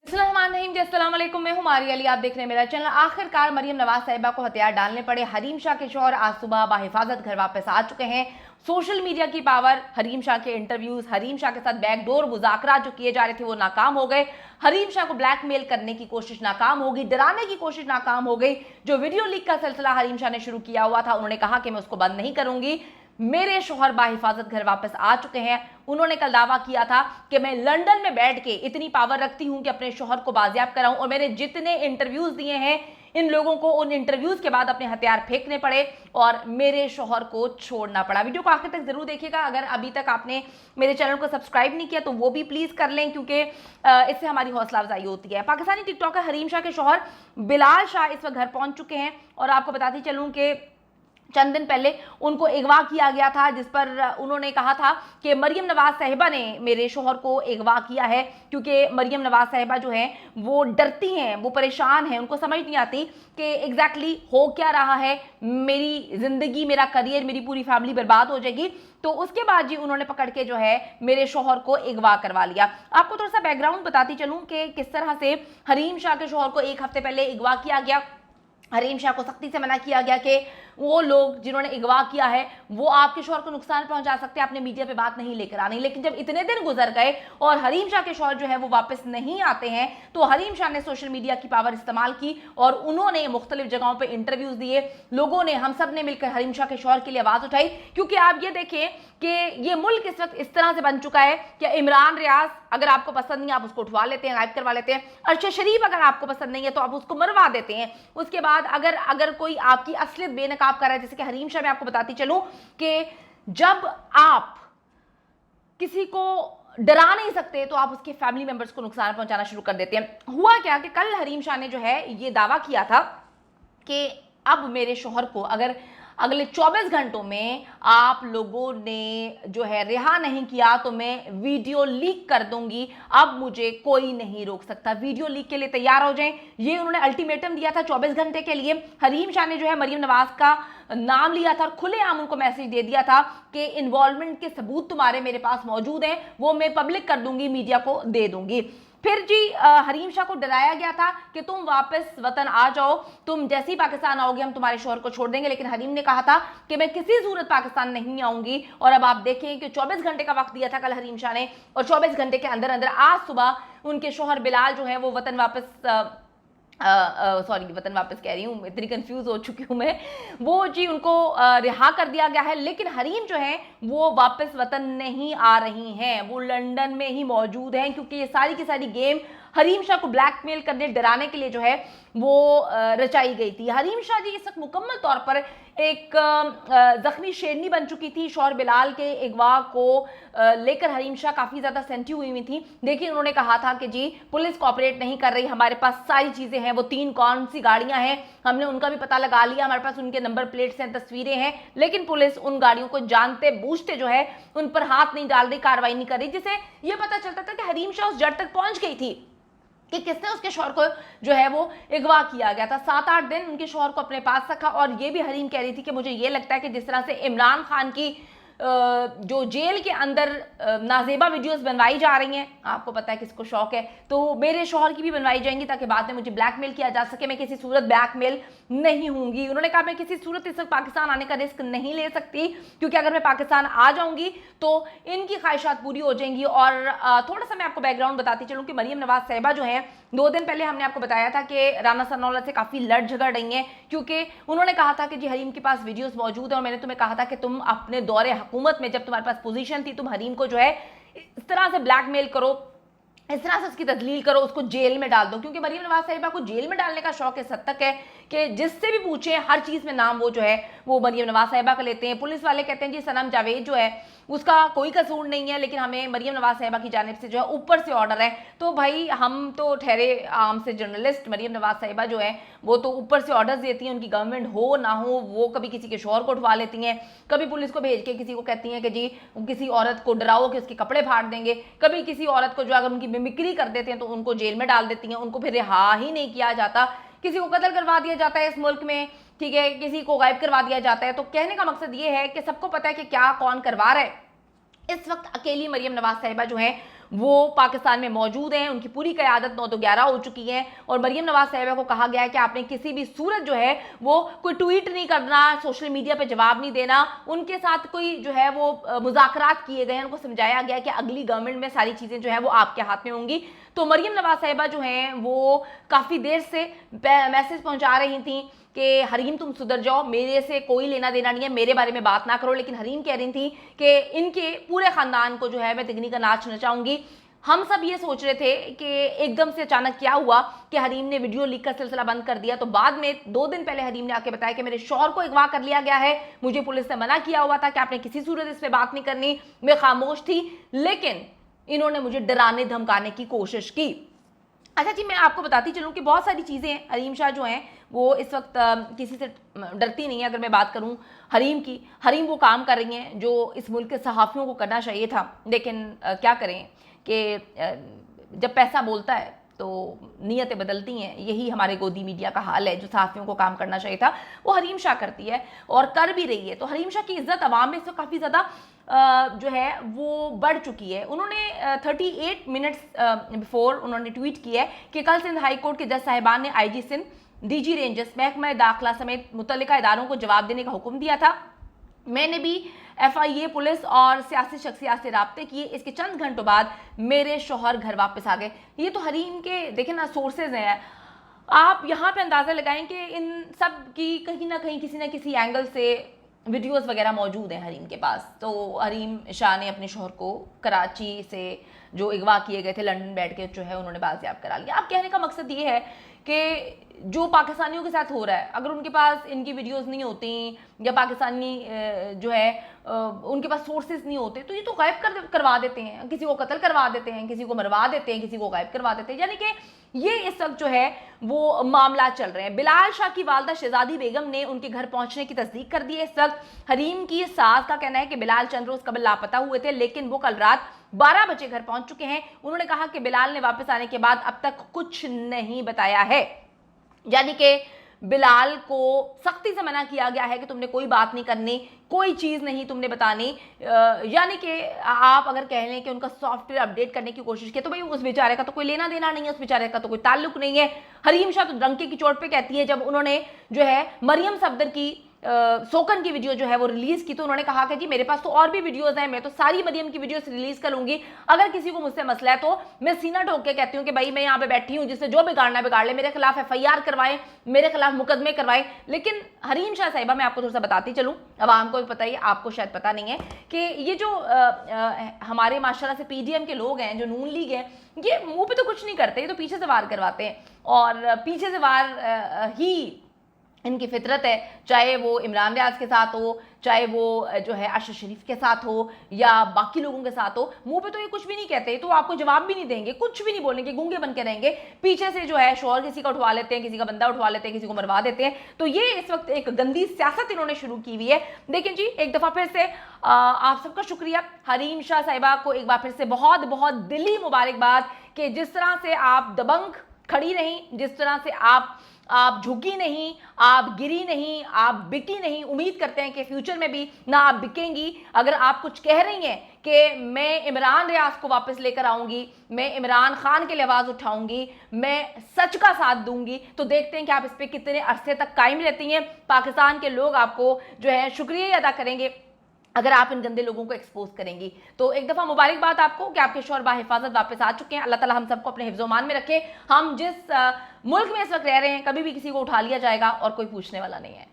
अस्सलाम वालेकुम, मैं हूं मारिया अली। आप देख रहे हैं मेरा चैनल। आखिरकार मरियम नवाज साहिबा को हथियार डालने पड़े। हरीम शाह के शौहर आज सुबह बाहिफाजत घर वापस आ चुके हैं। सोशल मीडिया की पावर, हरीम शाह के इंटरव्यूज, हरीम शाह के साथ बैकडोर मुज़ाकरात जो किए जा रहे थे वो नाकाम हो गए। हरीम शाह को ब्लैकमेल करने की कोशिश नाकाम हो गई, डराने की कोशिश नाकाम हो गई। जो वीडियो लीक का सिलसिला हरीम शाह ने शुरू किया हुआ था, उन्होंने कहा कि मैं उसको बंद नहीं करूंगी। मेरे शौहर बाहिफाजत घर वापस आ चुके हैं। उन्होंने कल दावा किया था कि मैं लंदन में बैठ के इतनी पावर रखती हूं कि अपने शौहर को बाजियाब कराऊं, और मैंने जितने इंटरव्यूज दिए हैं इन लोगों को उन इंटरव्यूज के बाद अपने हथियार फेंकने पड़े और मेरे शौहर को छोड़ना पड़ा। वीडियो को आखिर तक जरूर देखिएगा। अगर अभी तक आपने मेरे चैनल को सब्सक्राइब नहीं किया तो वो भी प्लीज कर लें, क्योंकि इससे हमारी हौसला अफजाई होती है। पाकिस्तानी टिकटॉकर हरीम शाह के शौहर बिलाल शाह इस वक्त घर पहुंच चुके हैं और आपको बताती चलूं कि चंद दिन पहले उनको अगवा किया गया था, जिस पर उन्होंने कहा था कि मरियम नवाज साहिबा ने मेरे शौहर को अगवा किया है, क्योंकि मरियम नवाज साहिबा जो हैं वो डरती हैं, वो परेशान हैं, उनको समझ नहीं आती कि एग्जैक्टली हो क्या रहा है। मेरी जिंदगी, मेरा करियर, मेरी पूरी फैमिली बर्बाद हो जाएगी। तो उसके बाद जी उन्होंने पकड़ के जो है मेरे शौहर को अगवा करवा लिया। आपको थोड़ा सा बैकग्राउंड बताती चलूं कि किस तरह से हरीम शाह के शौहर को एक हफ्ते पहले अगवा किया गया। हरीम शाह को सख्ती से मना किया गया कि वो लोग जिन्होंने अगवा किया है वो आपके शौहर को नुकसान पहुंचा सकते हैं, आपने मीडिया पे बात नहीं लेकर आनी। लेकिन जब इतने दिन गुजर गए और हरीम शाह के शौहर जो है वो वापस नहीं आते हैं, तो हरीम शाह ने सोशल मीडिया की पावर इस्तेमाल की और उन्होंने मुख्तलिफ जगहों पर इंटरव्यूज दिए। लोगों ने, हम सब ने मिलकर हरीम शाह के शौहर के लिए आवाज उठाई, क्योंकि आप ये देखें कि ये मुल्क इस वक्त इस तरह से बन चुका है कि इमरान रियाज अगर आपको पसंद नहीं, आप उसको उठवा लेते हैं, गायब करवा लेते हैं। अरशद शरीफ अगर आपको पसंद नहीं है तो आप उसको मरवा देते हैं। उसके बाद अगर कोई आपकी असलियत बेनकाब कर रहा है, जैसे कि हरीम शाह, मैं आपको बताती चलूं कि जब आप किसी को डरा नहीं सकते तो आप उसके फैमिली मेंबर्स को नुकसान पहुंचाना शुरू कर देते हैं। हुआ क्या कि कल हरीम शाह ने जो है ये दावा किया था कि अब मेरे शौहर को अगर अगले 24 घंटों में आप लोगों ने जो है रिहा नहीं किया तो मैं वीडियो लीक कर दूंगी, अब मुझे कोई नहीं रोक सकता। वीडियो लीक के लिए तैयार हो जाएं, ये उन्होंने अल्टीमेटम दिया था 24 घंटे के लिए। हरीम शाह ने जो है मरियम नवाज का नाम लिया था और खुलेआम उनको मैसेज दे दिया था कि इन्वॉल्वमेंट के सबूत तुम्हारे मेरे पास मौजूद हैं, वो मैं पब्लिक कर दूंगी, मीडिया को दे दूंगी। फिर जी हरीम शाह को डराया गया था कि तुम वापस वतन आ जाओ, तुम जैसे ही पाकिस्तान आओगे हम तुम्हारे शौहर को छोड़ देंगे। लेकिन हरीम ने कहा था कि मैं किसी सूरत पाकिस्तान नहीं आऊंगी। और अब आप देखें कि 24 घंटे का वक्त दिया था कल हरीम शाह ने, और 24 घंटे के अंदर अंदर आज सुबह उनके शौहर बिलाल जो है वो वतन वापस वतन वापस कह रही हूँ, इतनी कंफ्यूज हो चुकी हूँ मैं, वो जी उनको रिहा कर दिया गया है। लेकिन हरीम जो है वो वापस वतन नहीं आ रही हैं, वो लंदन में ही मौजूद हैं, क्योंकि ये सारी की सारी गेम हरीम शाह को ब्लैकमेल करने, डराने के लिए जो है वो रचाई गई थी। हरीम शाह जी इस वक्त मुकम्मल तौर पर एक जख्मी शेरनी बन चुकी थी। शौहर बिलाल के अगवा को लेकर हरीम शाह काफ़ी ज़्यादा सेंसिटिव हुई थी। देखिए उन्होंने कहा था कि जी पुलिस कोऑपरेट नहीं कर रही, हमारे पास सारी चीज़ें हैं, वो 3 कौन सी गाड़ियां हैं हमने उनका भी पता लगा लिया, हमारे पास उनके नंबर प्लेट्स हैं, तस्वीरें हैं, लेकिन पुलिस उन गाड़ियों को जानते बूझते जो है उन पर हाथ नहीं डाल रही, कार्रवाई नहीं कर रही, जिससे ये पता चलता था कि हरीम शाह उस जड़ तक पहुंच गई थी कि किसने उसके शौहर को जो है वो अगवा किया गया था। 7-8 दिन उनके शौहर को अपने पास रखा। और ये भी हरीम कह रही थी कि मुझे ये लगता है कि जिस तरह से इमरान खान की जो जेल के अंदर नाजेबा वीडियोस बनवाई जा रही हैं, आपको पता है किसको शौक है, तो मेरे शौहर की भी बनवाई जाएंगी ताकि बाद में मुझे ब्लैकमेल किया जा सके। मैं किसी सूरत ब्लैकमेल नहीं होंगी। उन्होंने कहा मैं किसी सूरत इस वक्त पाकिस्तान आने का रिस्क नहीं ले सकती, क्योंकि अगर मैं पाकिस्तान आ जाऊंगी तो इनकी ख्वाहिशात पूरी हो जाएंगी। और थोड़ा सा मैं आपको बैकग्राउंड बताती चलूँ कि मरियम नवाज साहिबा जो है 2 दिन पहले हमने आपको बताया था कि राना सनाउल्लाह से काफ़ी लड़ झगड़ रही हैं, क्योंकि उन्होंने कहा था कि जी हरीम के पास वीडियोस मौजूद है और मैंने तुम्हें कहा था कि तुम अपने दौरे हुकूमत में जब तुम्हारे पास पोजीशन थी तुम हरीम को जो है इस तरह से ब्लैकमेल करो, इस तरह से उसकी तजलील करो, उसको जेल में डाल दो। क्योंकि मरियम नवाज साहिबा को जेल में डालने का शौक इस हद तक है कि जिससे भी पूछे हर चीज़ में नाम वो जो है वो मरियम नवाज साहिबा का लेते हैं। पुलिस वाले कहते हैं जी सनम जावेद जो है उसका कोई कसूर नहीं है, लेकिन हमें मरियम नवाज साहिबा की जानिब से जो है ऊपर से ऑर्डर है। तो भाई हम तो ठहरे आम से जर्नलिस्ट, मरियम नवाज साहिबा जो है वो तो ऊपर से ऑर्डर्स देती हैं, उनकी गवर्नमेंट हो ना हो, वो कभी किसी के शौहर को उठवा लेती हैं, कभी पुलिस को भेज के किसी को कहती हैं कि जी किसी औरत को डराओ कि उसके कपड़े फाड़ देंगे, कभी किसी औरत को जो अगर उनकी मिमिक्री कर देते हैं तो उनको जेल में डाल देती हैं, उनको फिर रिहा ही नहीं किया जाता, किसी को कत्ल करवा दिया जाता है इस मुल्क में, ठीक है, किसी को गायब करवा दिया जाता है। तो कहने का मकसद ये है कि सबको पता है कि क्या कौन करवा रहा है। इस वक्त अकेली मरियम नवाज साहिबा जो है वो पाकिस्तान में मौजूद हैं, उनकी पूरी क़यादत 9 तो 11 हो चुकी है और मरियम नवाज साहिबा को कहा गया है कि आपने किसी भी सूरत जो है वो कोई ट्वीट नहीं करना, सोशल मीडिया पे जवाब नहीं देना। उनके साथ कोई जो है वो मुज़ाकरात किए गए हैं, उनको समझाया गया कि अगली गवर्नमेंट में सारी चीज़ें जो है वो आपके हाथ में होंगी। तो मरियम नवाज साहिबा जो हैं वो काफ़ी देर से मैसेज पहुंचा रही थी कि हरीम तुम सुधर जाओ, मेरे से कोई लेना देना नहीं है, मेरे बारे में बात ना करो। लेकिन हरीम कह रही थी कि इनके पूरे ख़ानदान को जो है मैं तिगनी का नाच नचाऊंगी। हम सब ये सोच रहे थे कि एकदम से अचानक क्या हुआ कि हरीम ने वीडियो लीक का सिलसिला बंद कर दिया। तो बाद में 2 दिन पहले हरीम ने आके बताया कि मेरे शौहर को अगवा कर लिया गया है, मुझे पुलिस ने मना किया हुआ था कि आपने किसी सूरत इस पर बात नहीं करनी, मैं खामोश थी, लेकिन इन्होंने मुझे डराने धमकाने की कोशिश की। अच्छा जी, मैं आपको बताती चलूँ कि बहुत सारी चीज़ें हैं। हरीम शाह जो हैं वो इस वक्त किसी से डरती नहीं है। अगर मैं बात करूं हरीम की, हरीम वो काम कर रही हैं जो इस मुल्क के सहाफ़ियों को करना चाहिए था, लेकिन क्या करें कि जब पैसा बोलता है तो नीयतें बदलती हैं। यही हमारे गोदी मीडिया का हाल है। जो सहाफ़ियों को काम करना चाहिए था वो हरीम शाह करती है और कर भी रही है। तो हरीम शाह की इज़्ज़त अवाम में इस वक्त काफ़ी ज़्यादा जो है वो बढ़ चुकी है। उन्होंने 38 मिनट्स बिफोर उन्होंने ट्वीट किया है कि कल सिंध हाई कोर्ट के जज साहिबान ने IG सिंध, DG रेंजर्स, महकमा दाखिला समेत मुतल्लिका इदारों को जवाब देने का हुक्म दिया था। मैंने भी FIA, पुलिस और सियासी शख्सियात से राब्ते किए। इसके चंद घंटों बाद मेरे शौहर घर वापस आ गए। ये तो हरीम के देखें ना सोर्सेज हैं। आप यहाँ पे अंदाज़ा लगाएं कि इन सब की कहीं ना कहीं किसी ना किसी एंगल से वीडियोस वगैरह मौजूद हैं हरीम के पास। तो हरीम शाह ने अपने शौहर को कराची से जो अगवा किए गए थे लंदन बैठ के जो है उन्होंने बाजियाब करा लिया। अब कहने का मकसद ये है कि जो पाकिस्तानियों के साथ हो रहा है, अगर उनके पास इनकी वीडियोस नहीं होती या पाकिस्तानी जो है उनके पास सोर्सेज नहीं होते तो ये तो गायब करवा देते हैं, किसी को कत्ल करवा देते हैं, किसी को मरवा देते हैं, किसी को गायब करवा देते हैं। यानी कि ये इस वक्त जो है वो मामला चल रहे हैं। बिलाल शाह की वालदा शहजादी बेगम ने उनके घर पहुंचने की तस्दीक कर दी है। इस वक्त हरीम की सास का कहना है कि बिलाल चंद रोज कबल लापता हुए थे, लेकिन वो कल रात 12 बजे घर पहुंच चुके हैं। उन्होंने कहा कि बिलाल ने वापस आने के बाद अब तक कुछ नहीं बताया है। यानी कि बिलाल को सख्ती से मना किया गया है कि तुमने कोई बात नहीं करनी, कोई चीज़ नहीं तुमने बतानी। यानी कि आप अगर कह लें कि उनका सॉफ्टवेयर अपडेट करने की कोशिश की तो भाई उस बेचारे का तो कोई लेना देना नहीं है, उस बेचारे का तो कोई ताल्लुक नहीं है। हरीम शाह तो डंके की चोट पे कहती है। जब उन्होंने जो है मरियम सफदर की सोकन की वीडियो जो है वो रिलीज की तो उन्होंने कहा कि जी मेरे पास तो और भी वीडियोस हैं, मैं तो सारी मरियम की वीडियोस रिलीज करूंगी, अगर किसी को मुझसे मसला है तो मैं सीना ठोक के कहती हूँ कि भाई मैं यहाँ पे बैठी हूँ, जिससे जो बिगाड़ना बिगाड़ ले, मेरे खिलाफ FIR करवाएं, मेरे खिलाफ मुकदमे करवाएं। लेकिन हरीम शाह साहिबा, मैं आपको थोड़ा सा बताती चलूँ, अवाम को भी पता ही, आपको शायद पता नहीं है कि ये जो हमारे माशाल्लाह से PDM के लोग हैं, जो नून लीग हैं, ये मुंह पे तो कुछ नहीं करते, ये तो पीछे से वार करवाते हैं और पीछे से वार ही इनकी फितरत है। चाहे वो इमरान रियाज के साथ हो, चाहे वो जो है अरशद शरीफ के साथ हो या बाकी लोगों के साथ हो, मुंह पे तो ये कुछ भी नहीं कहते, तो आपको जवाब भी नहीं देंगे, कुछ भी नहीं बोलेंगे, गूंगे बन के रहेंगे। पीछे से जो है शौहर किसी का उठवा लेते हैं, किसी का बंदा उठवा लेते हैं, किसी को मरवा देते हैं। तो ये इस वक्त एक गंदी सियासत इन्होंने शुरू की हुई है। लेकिन जी एक दफ़ा फिर से आप सबका शुक्रिया, हरीम शाह साहिबा को एक बार फिर से बहुत बहुत दिली मुबारकबाद कि जिस तरह से आप दबंग खड़ी रहीं, जिस तरह से आप झुकी नहीं, आप गिरी नहीं, आप बिकी नहीं। उम्मीद करते हैं कि फ्यूचर में भी ना आप बिकेंगी। अगर आप कुछ कह रही हैं कि मैं इमरान रियाज को वापस लेकर आऊंगी, मैं इमरान खान के लिए आवाज़ उठाऊंगी, मैं सच का साथ दूंगी, तो देखते हैं कि आप इस पर कितने अरसे तक कायम रहती हैं। पाकिस्तान के लोग आपको जो है शुक्रिया अदा करेंगे अगर आप इन गंदे लोगों को एक्सपोज करेंगी। तो एक दफ़ा मुबारकबाद आपको कि आपके शौहर बाहिफाजत वापस आ चुके हैं। अल्लाह ताला हम सबको अपने हिफ्ज़-ओ-मान में रखे। हम जिस मुल्क में इस वक्त रह रहे हैं, कभी भी किसी को उठा लिया जाएगा और कोई पूछने वाला नहीं है।